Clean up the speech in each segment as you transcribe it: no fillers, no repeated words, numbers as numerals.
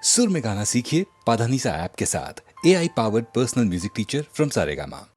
सुर में गाना सीखिए पाधानीसा ऐप के साथ AI powered personal music teacher from Saregama.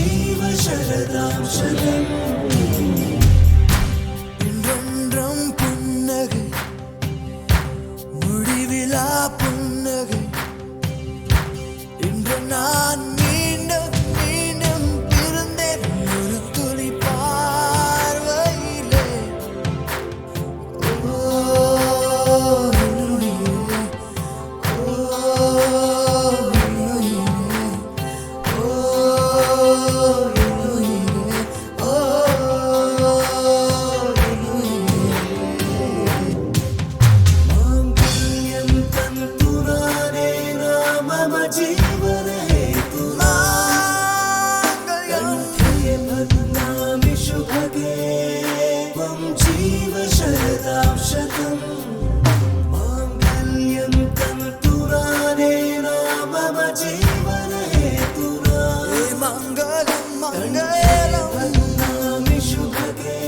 जीव शरदां शतम् இன்றென்றும் புன்னகை முடிவிலா புன்னகை இன்று நான் மீண்டும் மீண்டும் பிறந்தேன் ஒரு துளி பார்வையிலே ஓ என்னுயிரே ஓ என்னுயிரே ஓ என்னுயிரே ஓ माङ्गल्यं तन्तुनानेन मम जीवने कंठे बध्नामि शुभगे त्वं जीव शरदां शतम् माङ्गल्यं तन्तुनानेन मम जीवने मङ्गलं मङ्गलं बध्नामि शुभगे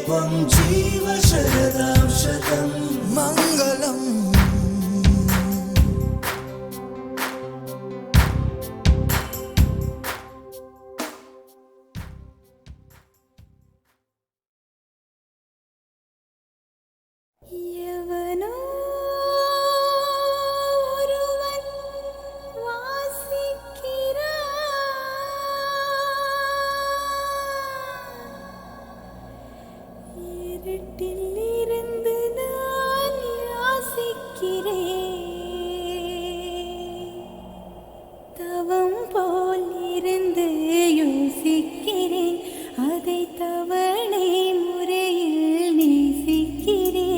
त्वं जीव शरदां शतम् मङ्गलम् எவனோ ஒருவன் வாசிக்கிறான் இருட்டில் இருந்து நான் யாசிக்கிறேன் தவம் போல் இருந்து யோசிக்கிறேன் அதை தவணை முறையில் நேசிக்கிறேன்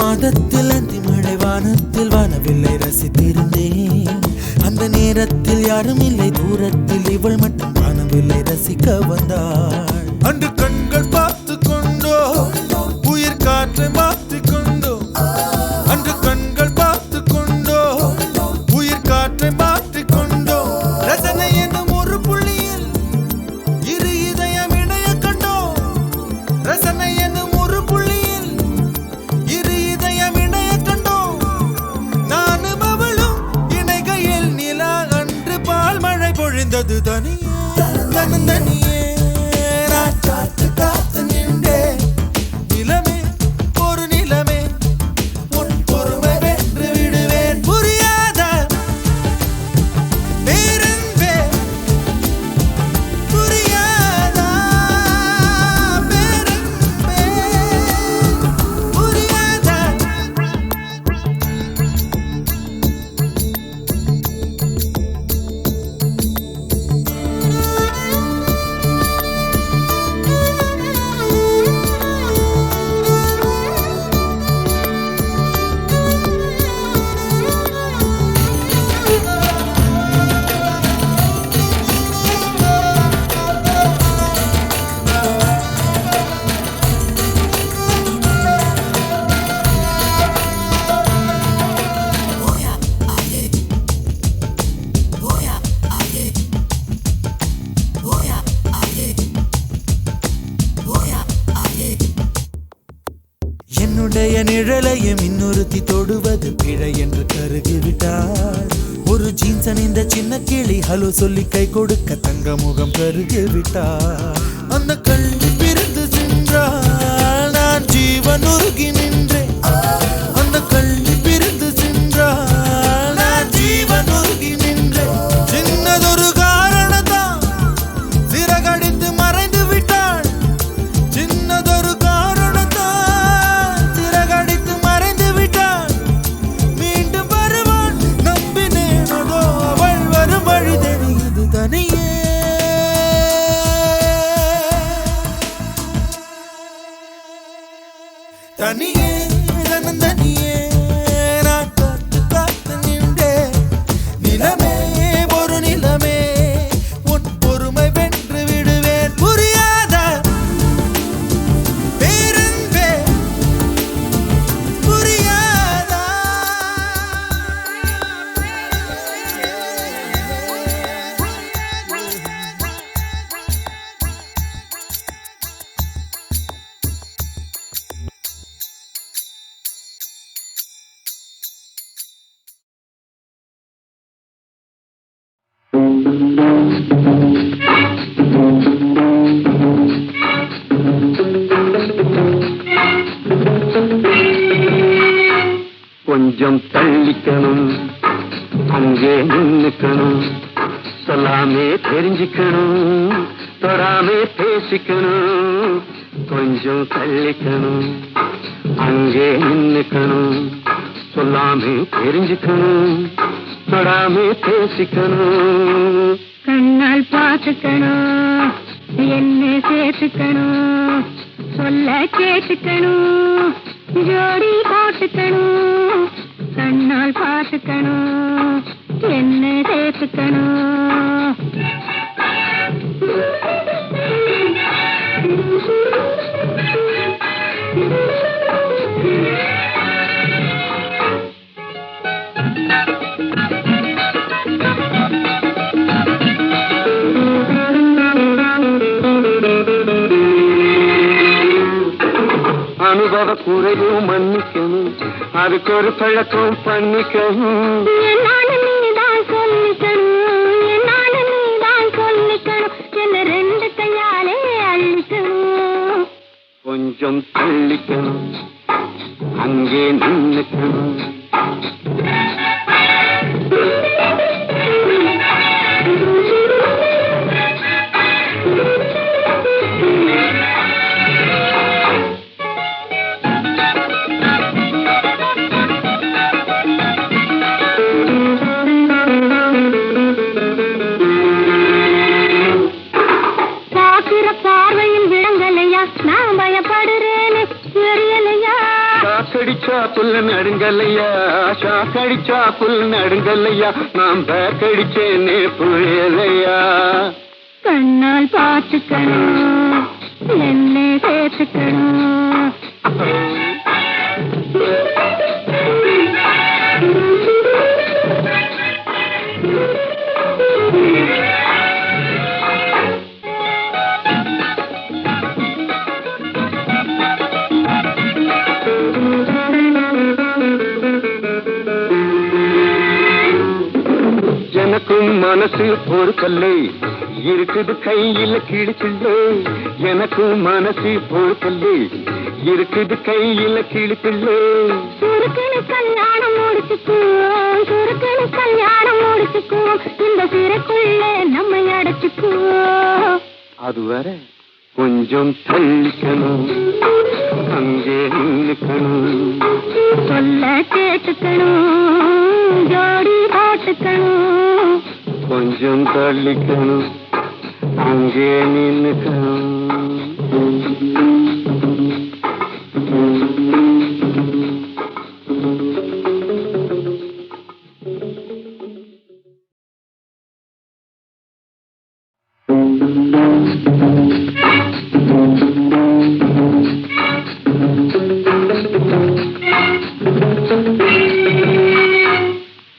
மாதத்தில் அந்தி மழை வானத்தில் வானவில்லை ரசித்திருந்தேன். அந்த நேரத்தில் யாரும் இல்லை தூரத்தில் இவள் மட்டும் வானவில்லை ரசிக்க வந்தாள். அன்று கண்கள் பார்த்து கொண்டோ உயிர் காற்றை மாற்றி கொண்டோ, அன்று கண்கள் பார்த்து கொண்டோ உயிர் காற்றை மாற்றி கொண்டோ, ரசனை என்னும் ஒரு புள்ளியில் இரு இதயம் இணைய கண்டோ, ரசனை என்னும் ஒரு புள்ளியில் இரு இதயம் இணைய கண்டோ, நானும் அவளும் இணைகையில் நிலா அன்று பால் மழை பொழிந்தது தனியே தனியே. நான் காத்து காத்து நின்றே நிலமே ஒரு நிலமே உன் பொறுமை வென்று விடுவேன். புரியாத பேரன்பே புரியாதா பேரன்பே புரியாதா. என்னுடைய நிழலையும் இன்னொருத்தி தொடுவது பிழை என்று கருகிவிட்டாள். ஒரு ஜீன்ஸ் அணிந்த சின்ன கிளி ஹலோ சொல்லி கை கொடுக்க தங்க முகம் கருகிவிட்டாள். அந்த கல்வி பிரிந்து சென்றால் நான் ஜீவன் உருகி நின்றேன். அந்த கல்வி பிரிந்து சென்றால் நான் ஜீவன் உருகி நின்றேன். சின்னதொரு காரணத்தான் சிறகடித்து மறைந்து விட்டாள். சின்னதொரு தனியே தனியே நான் காத்து காத்து நின்றே நிலமே ஒரு நிலமே உன் பொறுமை வென்று விடுவேன். புரியாத பேரன்பே புரியாதா. கொஞ்சம் தள்ளிக்கணும் அங்கே நின்னுக்கணும், சொல்லாமே தெரிஞ்சுக்கணும் தொடாமே பேசிக்கணும். கொஞ்சம் தள்ளிக்கணும் அங்கே நின்னுக்கணும், சொல்லாமே தெரிஞ்சுக்கணும் தொடாமே பேசிக்கணும். கண்ணால் பார்த்துக்கணும் என்ன சேர்த்துக்கணும், சொல்ல கேட்டுக்கணும் ஜோடி போட்டுக்கணும். கண்ணால் பார்த்துக்கணும் என்ன சேர்த்துக்கணும். அனுபவ குறையும் மன்னிக்கணும், அதுக்கு ஒரு பழக்கம் பண்ணிக்கணும். என்னாலும் நீதான் சொல்லிக்கணும், என்னாலும் நீதான் சொல்லிக்கணும், என்ன ரெண்டு கையாலே அள்ளிக்கணும். கொஞ்சம் தள்ளிக்கணும் அங்கே நின்னுக்கணும். புல் நடுங்கல்லையா ஷாக்கடிச்சா புல் நடுங்கல்லையா நான் பேக்கடிச்சேனே புரியலையா கண்ணால் பார்த்துக்கணும் என்ன சேர்த்துக்கணும் எனக்கும் மனசு பொறுக்கல்லை இருக்குது கையில கிழிப்பில்லை எனக்கும் மனசு பொறுக்கல்லை இருக்குது கையில கிழிப்பில்லை சுருக்கனு கல்யாணம் முடிச்சுக்குவோம் சுருக்கனு கல்யாணம் முடிச்சுக்குவோம் இந்த சிறைக்குள்ளே நம்மை அடைச்சுக்குவோம் அதுவரை கொஞ்சம் தள்ளிக்கணும் அங்கே நிற்கணும் சொல்ல கேட்டுக்கணும் ஜோடி போட்டுக்கணும் கொஞ்சம் தள்ளிக்கணும் அங்கே நின்னுக்கணும்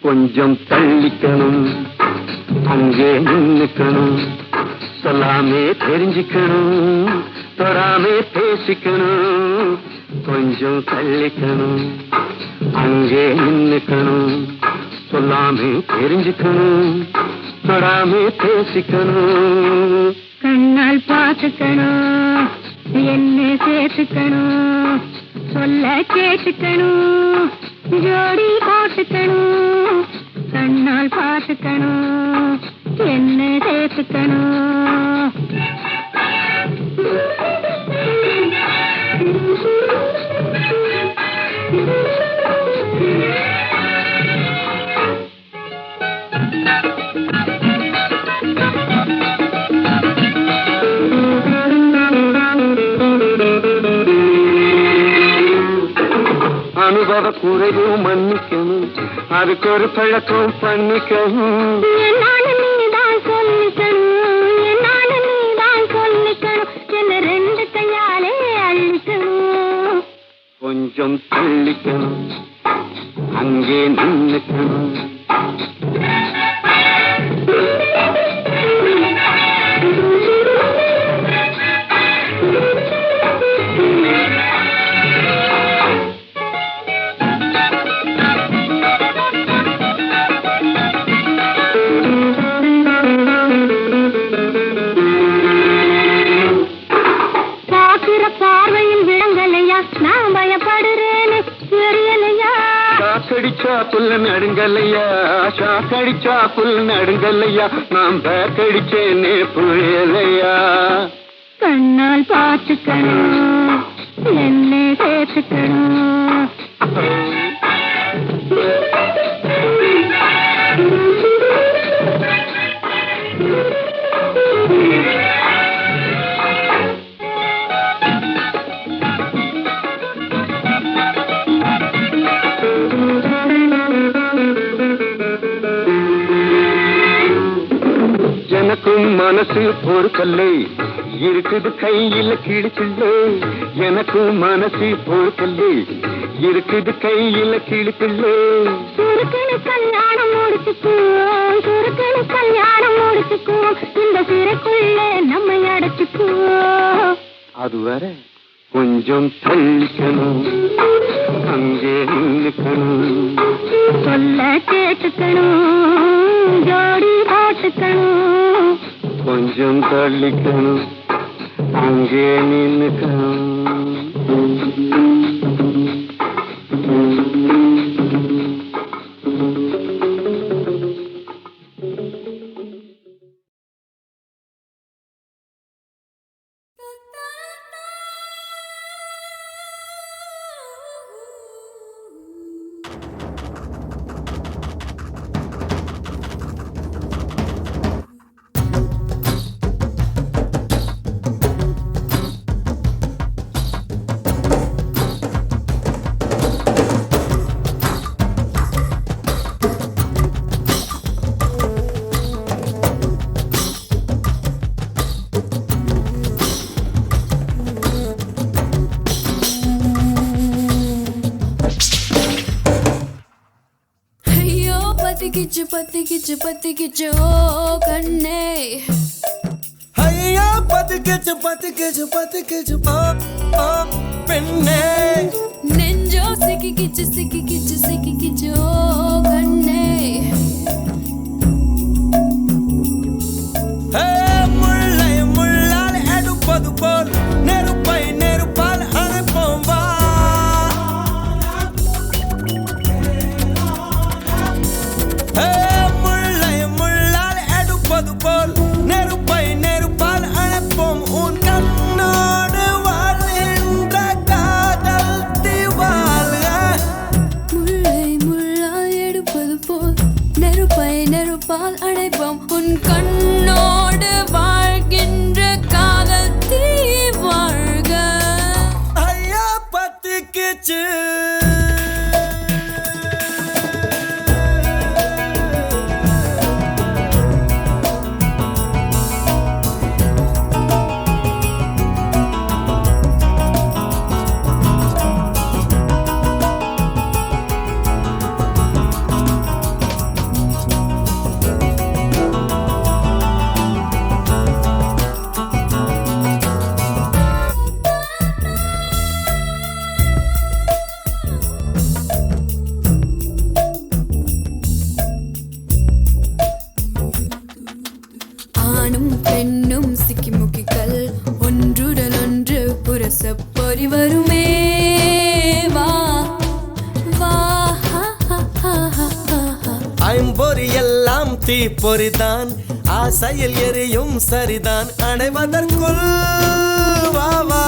கொஞ்சம் தள்ளிக்கணும் அங்கே நின்னுக்கணும் சொல்லாமே தெரிஞ்சுக்கணும் தொடாமே பேசிக்கணும் கொஞ்சம் தள்ளிக்கணும் அங்கே நின்னுக்கணும் சொல்லாமே தெரிஞ்சுக்கணும் தொடாமே பேசிக்கணும் கண்ணால் பார்த்துக்கணும் என்ன சேர்த்துக்கணும் சொல்ல கேட்டுக்கணும் ஜோடி போட்டுக்கணும் கண்ணால் பார்த்துக்கணும் என்ன சேர்த்துக்கணும் அனுபவ குறைவும் மன்னிக்கணும் அதுக்கு ஒரு பழக்கம் பண்ணிக்கணும் என்னால நீதான் சொல்லிக்கணும் என்னால நீதான் சொல்லிக்கணும் என்ன ரெண்டு கையாலே அள்ளிக்கணும் கொஞ்சம் தள்ளிக்கணும் அங்கே நின்னுக்கணும் ஷாக்கடிச்சா புல் நடுங்கல்லையா ஷாக்கடிச்சா புல் நடுங்கல்லையா நான் பேக்கடிச்சேனே புரியலையா கண்ணால் பார்த்துக்கணும் என்ன சேர்த்துக்கணும் எனக்கும் மனசு பொறுக்கல்லை இருக்குது கையில கிழிப்பில்லை எனக்கும் மனசு பொறுக்கல்லை இருக்குது கையில கிழிப்பில்லை சுருக்கனு கல்யாணம் முடிச்சுக்குவோம் சுருக்கனு கல்யாணம் முடிச்சுக்குவோம் இந்த சிறைக்குள்ளே நம்மை அடைச்சுக்குவோம் அதுவரை கொஞ்சம் தள்ளிக்கணும் அங்கே நின்னுக்கணும் சொல்ல கேட்டுக்கணும் ஜோடி போட்டுக்கணும் கொஞ்சம் தள்ளிக்கணும் அங்கே நின்னுக்கணும் பத்திக்கிச்சு ஓ கண்ணே ஐயா பத்திக்கிச்சு ஓ பெண்ணே நெஞ்சோ சிக்கிக்கிச்சு ஓ கண்ணே முல்லை முள்ளால் எடுப்பது போல் நெருப்பை நெருப்பால் அணைப்போம் வா முல்லை முள்ளால் எடுப்பது போல் நெருப்பை நெருப்பால் அணைப்போம் உன் கண்ணோடு வாழ்கின்ற காதல் திவால் முல்லை முள்ளால் எடுப்பது போல் நெருப்பால் அணைப்போம் உன் கண்ணோடு வாழ்கின்ற காதல் தீ வாழ்க ஐயா பத்திக்கிச்சு ஆணும் பெண்ணும் சிக்கிமுக்கிகள் ஒன்றுடன் ஒன்று புரச பொறி வருமே வா வா ஐம்பொறி எல்லாம் தீப்பொறிதான் ஆசையில் எரியும் சரிதான் அடைவதற்குள் வா வா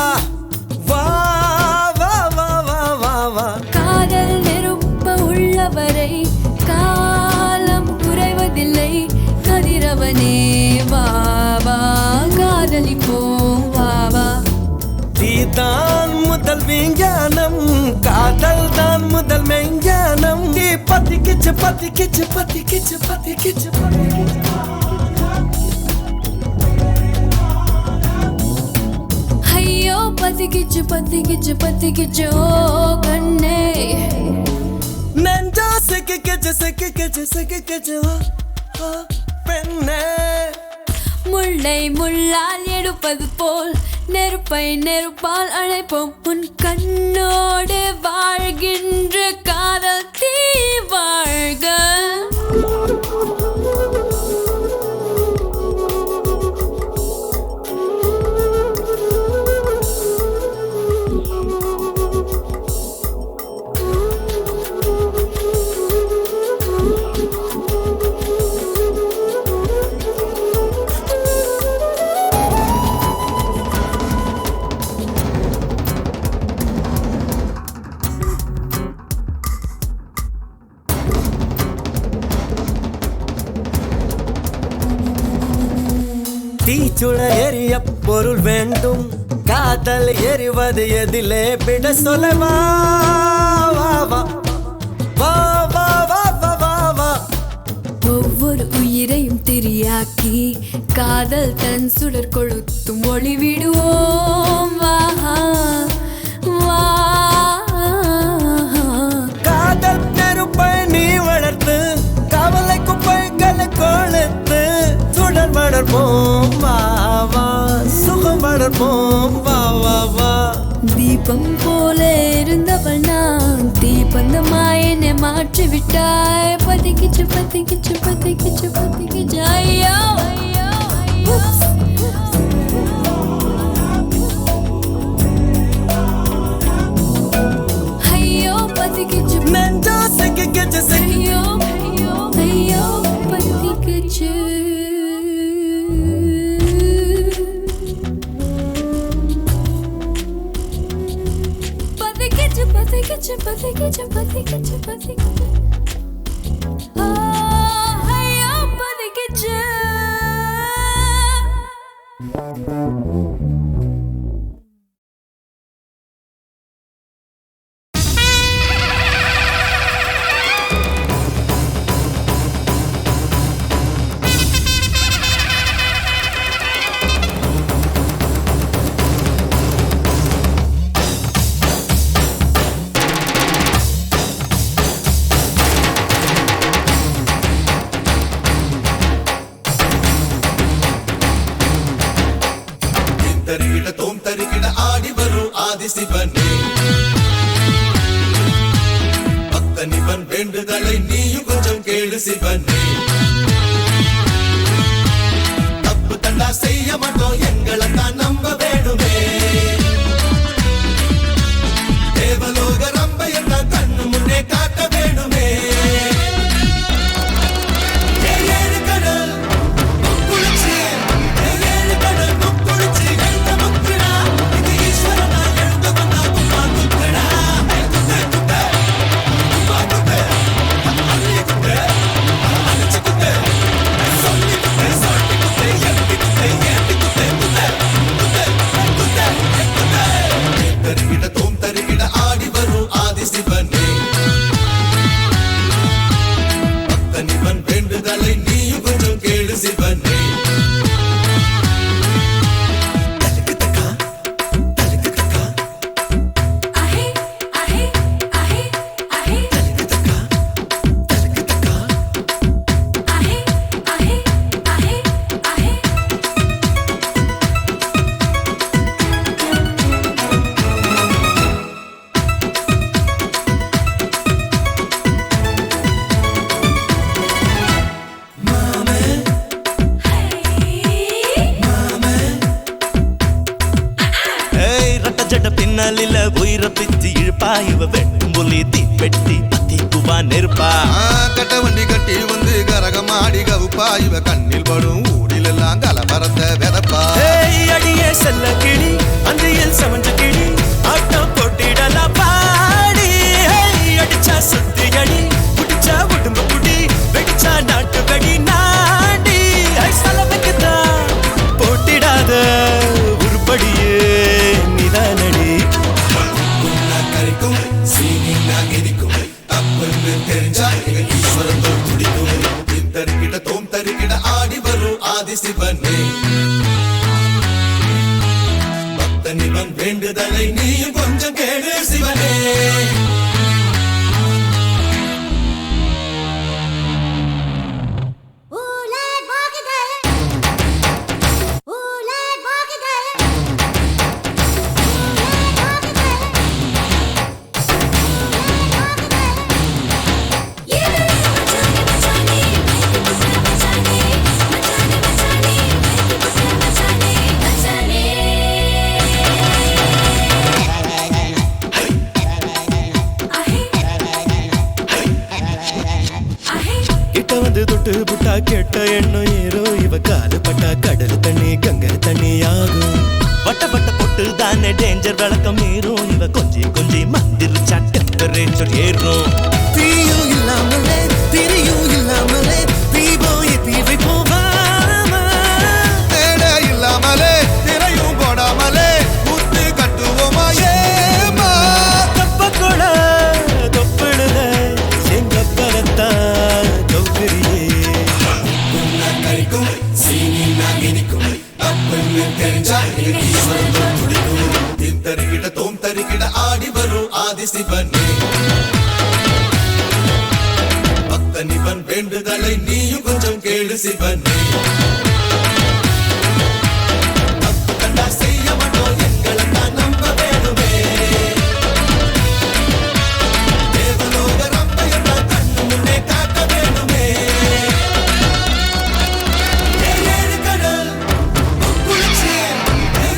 வா வா வா வா வா வா காதல் நெருப்ப உள்ளவரை காலம் குறைவதில்லை கதிரவனே வா வா காதலிப்போம் வா வா தீதான் முதல் விஞ்ஞானம் காதல் தான் முதல் மெஞ்ஞானம் தீ பத்திக்கிச்சு பத்திக்கிச்சு பத்திக்கிச்சு பத்திக்கிச்சு ஐயோ பத்திக்கிச்சு ஓ கண்ணே நெஞ்சா சிக்கிக்கிச்சு ஓ பெண்ணே முல்லை முள்ளால் எடுப்பது போல் நெருப்பை நெருப்பால் அழைப்போம் உன் கண்ணோடு வாழ்கின்ற காதல் தீ வாழ்க தீச்சுடர் எரிய பொருள் வேண்டும் காதல் எரிவது எதிலே விட சொல்லவா வா வா வா வா வா வா வா வா ஒவ்வொரு உயிரையும் திரியாக்கி காதல் தன் சுடர் கொளுத்தும் ஒளி விடுவோம் வா வா காதல் நெருப்பை நீ வளர்த்து கவலை குப்பைகளை கொளுத்து சுடர் வளர்ப்போம் வா வா சுகம் வளர்ப்போம் வா வா வா தீபம் போல இருந்தவள் நான் தீபந்தமாய் என்னை மாற்றி விட்டாய் பத்திக்கிச்சு ஐயோ ஐயோ பத்திக்கிச்சு நெஞ்சா சிக்கிக்கிச்சு ஐயோ பத்திக்கிச்சு பத்திக்கிச்சு ஐயோ பத்திக்கிச்சு தருகிட தோம் தருகிட ஆடி வரும் ஆதி சிவனே பக்தனிவன் வேண்டுதலை நீயும் கொஞ்சம் கேளு சிவனே தப்பு தண்டா செய்ய மாட்டோம் எங்களை தான் நம்ப வேணுமே தேவலோக ரம்ப என்ன கண்ணு முன்னே காட்ட வேணுமே ஏழு கடல் முக்குளிச்சு ஏழு கடல் முக்குளிச்சு எழுந்த முக்குடா இது ஈஸ்வரனா எழுந்து வந்தா குப்பா குத்தடா குத்த குத்த குப்பா குத்த அள்ளி குத்த அடிச்சு குத்த சொல்லி குத்த சாட்டி குத்த எட்டி குத்த ஏட்டி குத்த குத்த குத்த குத்த குத்த தருகிட தோம் தருகிட ஆடி வரும் ஆதி சிவனே பக்தனிவன் வேண்டுதலை நீயும் கொஞ்சம் கேளு சிவனே आहे आहे आहे आहे आहे आहे आहे आहे ஏய் ரட்ட ஜட பின்னலில உயிரை பிச்சு இழுப்பா இவ வெட்டும் புலி தீப்பெட்டி பத்திக்குவா நெருப்பா கட்ட வண்டி கட்டி வந்து கரகமாடி கவுப்பா இவ கண்ணில் படும் ஊரில் எல்லாம் கலவரத்த வெதப்பா ஏய் அடியே செல்ல கிளி அந்தியில் சமஞ்ச கிளி ஆட்டம் போட்டிடலாம் பாடி ஏய் அடிச்சா சுத்தி அடி புடிச்சா உடும்பு புடி வெடிச்சா நாட்டு வெடி நாடி ஐ சல வைக்கதா போட்டிடாத உருப்படியே நிதானடி கரைக்கும் சீனி நாகிரிக்கும் தப்புன்னு தெரிஞ்சா எங்க ஈஸ்வரன் துடிக்கும் தருகிட தோம் தருகிட ஆடி வரும் ஆதி சிவனே பக்தனிவன் வேண்டுதலை நீயும் கொஞ்சம் கேளு சிவனே ஊலே போகுதே ஊலே போகுதே ये मचाने मचाने मचाने मचाने मचाने आहे கிட்ட வந்து தொட்டு புட்டா கெட்ட எண்ணம் ஏறோ இவ காலு பட்டா கடல் தண்ணி கங்கை தண்ணி ஆகும் வட்ட வட்ட பொட்டு தானே டேஞ்சர் விளக்கம் ஏறும் இவ கொஞ்சி கொஞ்சி மந்திரிச்சா டெம்பரேச்சர் ஏறும் தீயும் இல்லாமலே திரியும் இல்லாமலே தீபம் ஏத்தி வைப்போம் தேட இல்லாமலே திரையும் போடாமலே முத்து கட்டுவோமா ஏமா தப்ப கூட தொப்பிடுத எங்க பரத்தான் தொப்பிரியே கறிக்கும் சீனி நாகினிக்கும் தப்புன்னு தெரிஞ்சா துடிக்கும் தருகிட தோம் தருகிட ஆடி வரும் ஆதி சிவனே பக்தனிவன் வேண்டுதலை நீயும் கொஞ்சம் கேளு சிவனே தப்பு கண்டா செய்ய மாட்டோம் எங்களை தான் நம்ப வேணுமே தேவலோக ரம்ப என்ன கண்ணு முன்னே காட்ட வேணுமே ஏழு கடல் முக்குளிச்சு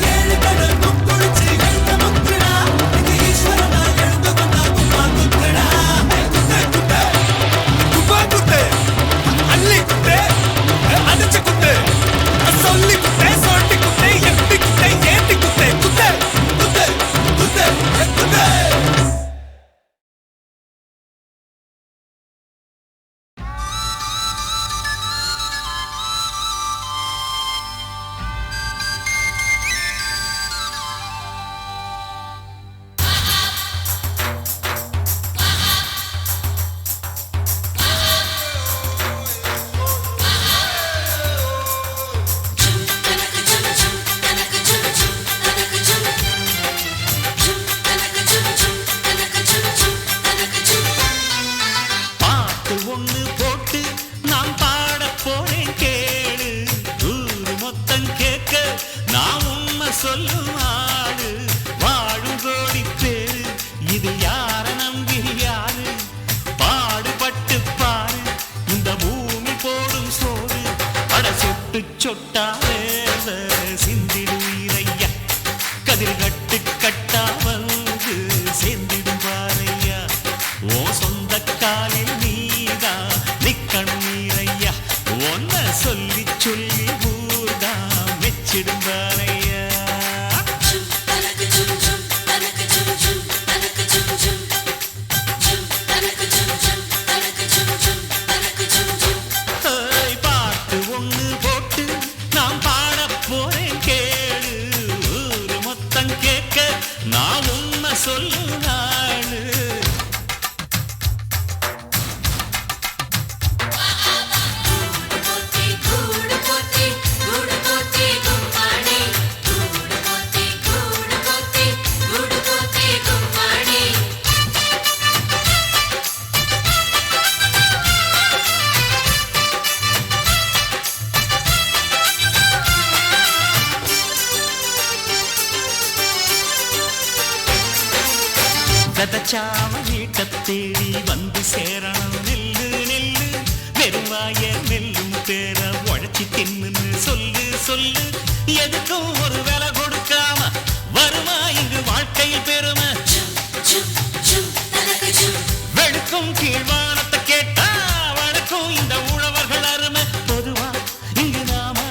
ஏழு கடல் முக்குளிச்சு எழுந்த முக்குடா இது ஈஸ்வரனா எழுந்து வந்தா குப்பா குத்தடா குத்த குத்த குப்பா குத்து அள்ளி குத்து அடிச்சு குத்து சொட்டு சொட்டா வேத சிந்திடுவீரையா கதிர் கட்டு கட்டா வந்து சேர்ந்திடும் பாரையா ஓ சொந்த காலில் நீதா நிக்கணும் நீரையா ஒன்ன சொல்லி சொல்லி ஊர்தா மெச்சிடும் பாரையா Chum tanaka chum chum tanaka chum chum tanaka chum chum chum tanaka chum chum tanaka chum chum tanaka chum chum ஏய், பாட்டு ஒண்ணு போட்டு நாம் பாடப் போறேன் கேளு ஊரு மொத்தம் கேட்க நான் உண்மை சொல்லு நாளு போத்தி கூடு போத்தி கூடு போத்தி கும்மாடி கூடு போத்தி கூடு போத்தி கூடு போத்தி கும்மாடி விதச்சாம வீட்டை தேடி வந்து சேரணும் நெல்லு நெல்லு வெறுவாய நெல்லும் பேர உழைச்சி தின்னுன்னு சொல்லு சொல்லு எதுக்கும் ஒரு வேலை கொடுக்காம வருமா இங்கு வாழ்க்கையில் பெருமை chum chum chum tanaka chum வெளுக்கும் கீழ்வானத்தை கேட்டா வழக்கும் இந்த உழவர்கள் அருமை பொதுவா இங்கு நாம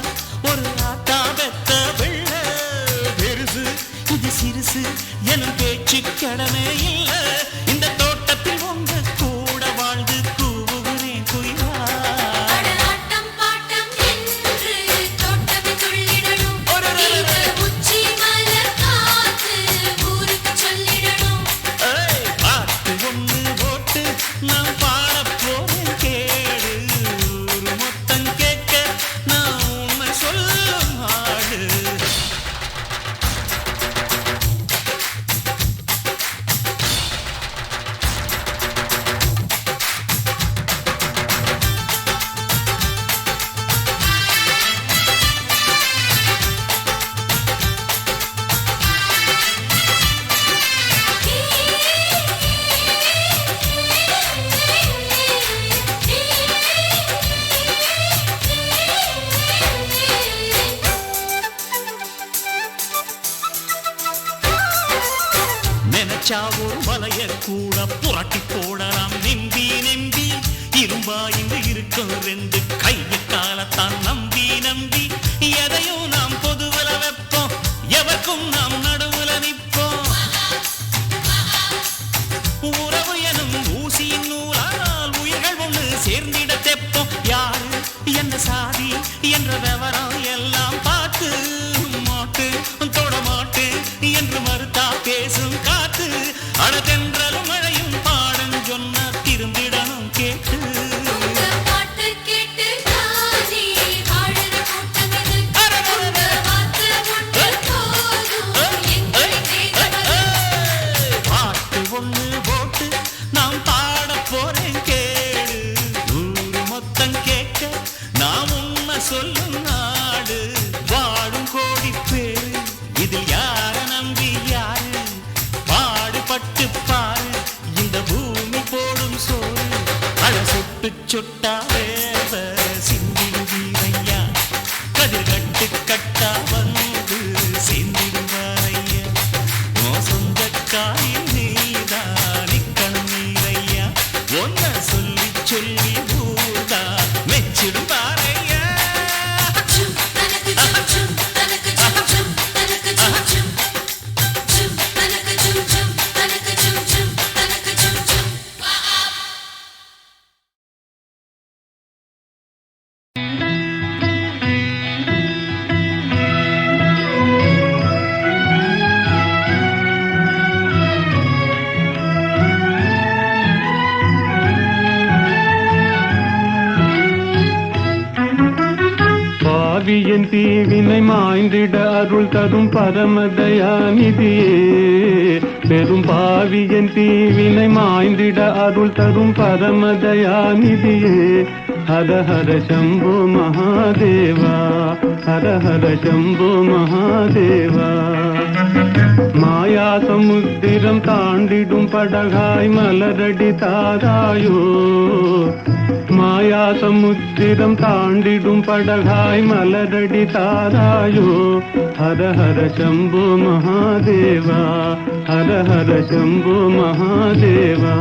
ஒரு ஆட்டா பெத்த வெள்ள பெருசு இது சிறுசு எனும் பேச்சு கடமை இல்ல இந்த தோட்டத்தில் உங்க கூட வாழ்ந்து கூவுகிறேன் குயிலா ஆட்டம் பாட்டம் என்று தோட்டமே துள்ளிடணும் இந்த உச்சி மலர் காத்து ஊருக்கு சொல்லிடணும் ஏய், பாட்டு ஒண்ணு போட்டு நான் பாடப் போறேன் கேளு ஊரு மொத்தம் கேட்க நான் உண்மை சொல்லும் ஆடு நினைச்சா ஒரு வலைய கூட புரட்டி போடலாம் நெம்பி நெம்பி இரும்பா இங்கு இருக்கும் ரெண்டு கைய காலத்தான் நம்பி நம்பி எதையும் நாம் பொதுவல வைப்போம் எவருக்கும் நாம் நடுவுல நிற்போம் உறவு எனும் ஊசியின் நூலால் உயிர்கள் ஒண்ணு சேர்ந்திட தெப்போம் யாரு என்ன சாதி என்ற விவரம் எல்லாம் பார்த்து மாட்டு தொட மாட்டு என்று மறுத்தா பேசும் காத்து அழகென்றலும் மழையும் பாடம் சொன்ன திரும்பிடணும் கேட்டு உங்க பாட்டு கேட்டு நானே வாழுற கூட்டம் இது உங்க வார்த்தை ஒன்று போதும் எங்களை தேடுவது பாட்டு ஒண்ணு போட்டு நாம் பாடப் போறேன் கேளு ஊரு மொத்தம் கேட்க நாம் உண்மை சொல்லும் நாடு வாழும் கோடி பேரு இதில் யார நம்பி யாரு பாடுபட்டு பாரு இந்த பூமி போடும் சோறு அழ சொட்டு சொட்டா வேவ சிந்திடுவீரையா கதிர் கட்டு கட்டா வந்து சேர்ந்திடுவாரையா ஓ சொந்த காயில் நீதா நிக்கணும் நீரையா ஒன்ன சொல்லி சொல்லி ஊதா மெச்சிடும் பாரையா chum tanaka chum chum tanaka chum chum tanaka chum chum chum tanaka chum chum tanaka chum chum tanaka chum chum பாவியன் தீவினை மாய்ந்திட அருள் தரும் பரமதயாநிதியே பெரும் பாவியன் தீவினை மாய்ந்திட அருள் தரும் பரமதயாநிதியே ஹர ஹர சம்போ மகாதேவா ஹர ஹர சம்போ மகாதேவா மாயா சமுத்திரம் தாண்டிடும் படகாய் மலரடி தாராயோ, மாயா சமுத்திரம் தாண்டிடும் படகாய் மலரடி தாராயோ. ஹர ஹர சம்போ மகாதேவா, ஹர ஹர சம்போ மகாதேவா.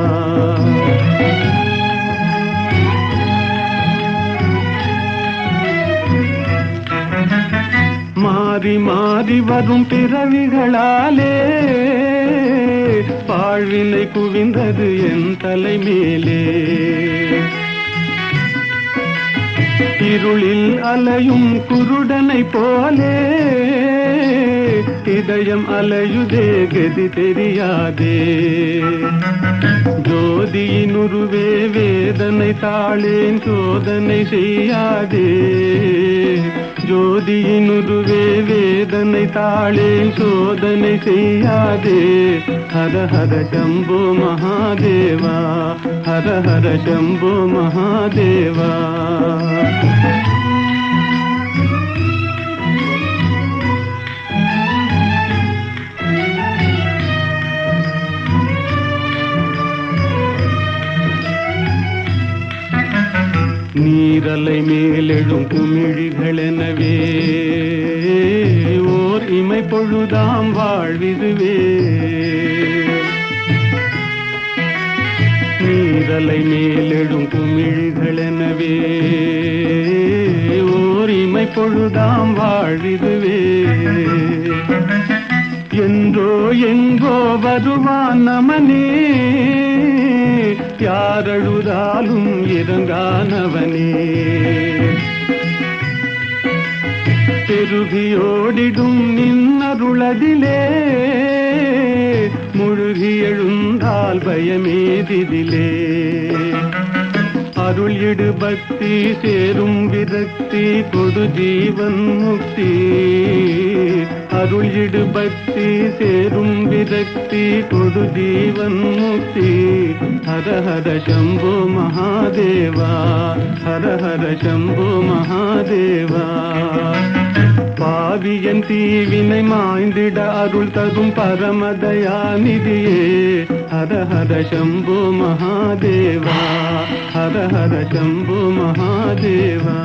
மாறி மாறி வரும் பிறவிகளாலே வாழ்வினை குவிந்தது என் தலைமேலே. இருளில் அலையும் குருடனை போலே இதயம் அலையுதே கதி தெரியாதே. ஜோதியினுருவே வேதனை தாளேன் சோதனை செய்யாதே. ஜோதியினுருவே வேதனை தாளேன் சோதனை செய்யாதே. ஹர ஹர சம்போ மகாதேவா, ஹர ஹர சம்போ மகாதேவா. நீரலை மேலெழும் குமிழிகளெனவே ஓர் இமை பொழுதாம் வாழ்விதுவே. நீரலை மேலெழும் குமிழிகளெனவே ஓர் இமை பொழுதாம் வாழ்விதுவே. என்றோ எங்கோ வருவான் நமனே, யாரழுதாலும் இறங்கானவனே. பெருகியோடிடும் நின்னருளதிலே முழுகி எழுந்தால் பயமேதிதிலே. அருள் இடு பக்தி சேரும் விரக்தி கொடு ஜீவன் முக்தி. அருள் இடு பக்தி சேரும் விரக்தி கொடு ஜீவன் முக்தி. ஹர ஹர சம்போ மகாதேவா, ஹர ஹர சம்போ மகாதேவா. பாவியன் தீவினை மாய்ந்திட அருள் தரும் பரமதயாநிதியே. ஹர ஹர சம்போ மகாதேவா, ஹர ஹர சம்போ மகாதேவா.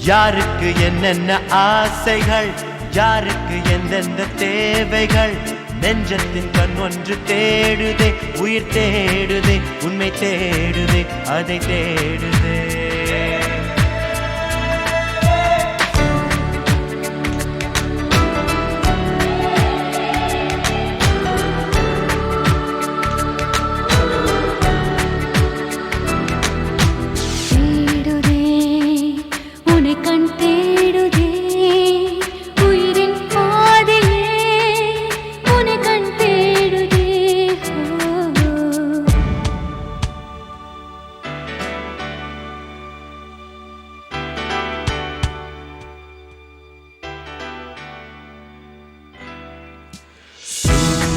யாருக்கு என்னென்ன ஆசைகள், யாருக்கு எந்தெந்த தேவைகள். நெஞ்சத்தின் கண் ஒன்று தேடுதே, உயிர் தேடுதே, உண்மை தேடுதே, அதை தேடுதே.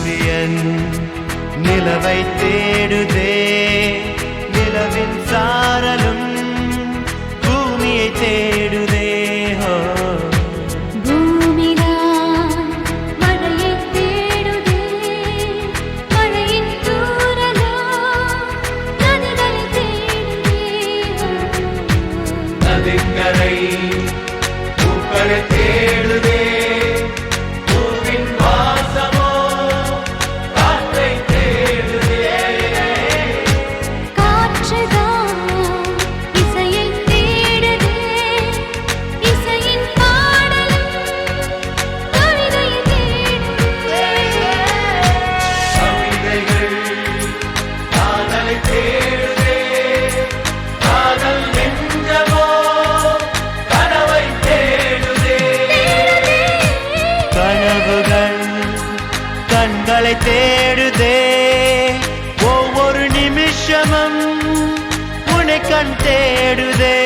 சூரியன் நிலவை தேடுதே நிலவின் சாரலும் பூமியை தேடுதே ஹோ. பூமிதான் மழையைத் தேடுதே, மழையின் தூறலோ நதிகளைத் தேடுதே. நதிக்கரை பூக்களை தேடுதே பூவின் வாசமோ காற்றை தேடுதே. காற்றுதான் இசையைத் தேடுதே, இசையின் பாடலும் கவிதையைத் தேடுதே. கவிதைகள் காதலை தேடுதே காதல் நெஞ்சமோ கனவை தேடுதே. கனவுகள் கண்களை தேடுதே ஒவ்வொரு நிமிஷமும் உன்னை கண் தேடுதே.